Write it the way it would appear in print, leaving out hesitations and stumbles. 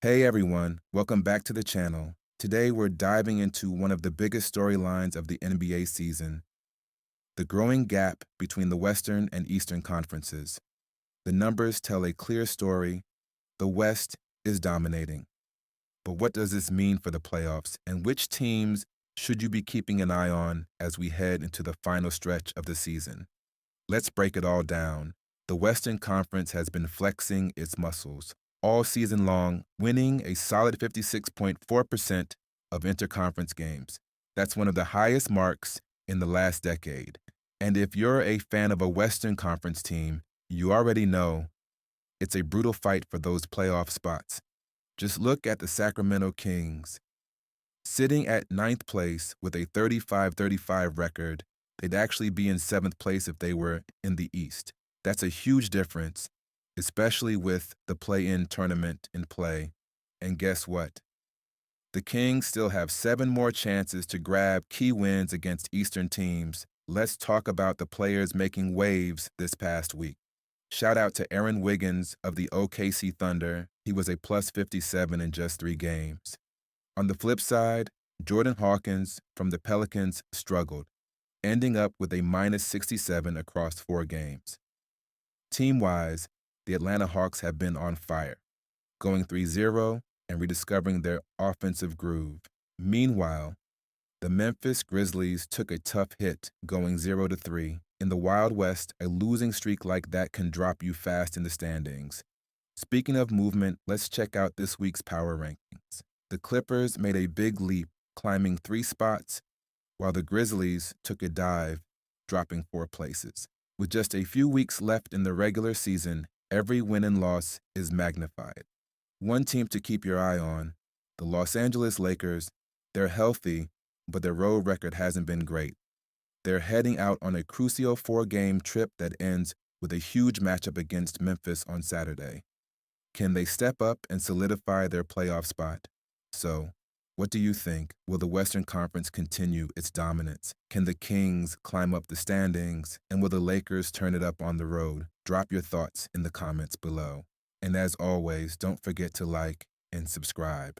Hey everyone, welcome back to the channel. Today we're diving into one of the biggest storylines of the NBA season, the growing gap between the Western and Eastern conferences. The numbers tell a clear story. The West is dominating. But what does this mean for the playoffs, and which teams should you be keeping an eye on as we head into the final stretch of the season? Let's break it all down. The Western Conference has been flexing its muscles all season long, winning a solid 56.4% of interconference games. That's one of the highest marks in the last decade. And if you're a fan of a Western Conference team, you already know it's a brutal fight for those playoff spots. Just look at the Sacramento Kings. Sitting at ninth place with a 35-35 record, they'd actually be in seventh place if they were in the East. That's a huge difference, especially with the play-in tournament in play. And guess what? The Kings still have 7 more chances to grab key wins against Eastern teams. Let's talk about the players making waves this past week. Shout out to Aaron Wiggins of the OKC Thunder. He was a plus 57 in just 3 games. On the flip side, Jordan Hawkins from the Pelicans struggled, ending up with a minus 67 across 4 games. Team-wise, the Atlanta Hawks have been on fire, going 3-0 and rediscovering their offensive groove. Meanwhile, the Memphis Grizzlies took a tough hit, going 0-3. In the Wild West, a losing streak like that can drop you fast in the standings. Speaking of movement, let's check out this week's power rankings. The Clippers made a big leap, climbing 3 spots, while the Grizzlies took a dive, dropping 4 places. With just a few weeks left in the regular season, every win and loss is magnified. One team to keep your eye on, the Los Angeles Lakers. They're healthy, but their road record hasn't been great. They're heading out on a crucial 4-game trip that ends with a huge matchup against Memphis on Saturday. Can they step up and solidify their playoff spot? So, what do you think? Will the Western Conference continue its dominance? Can the Kings climb up the standings? And will the Lakers turn it up on the road? Drop your thoughts in the comments below. And as always, don't forget to like and subscribe.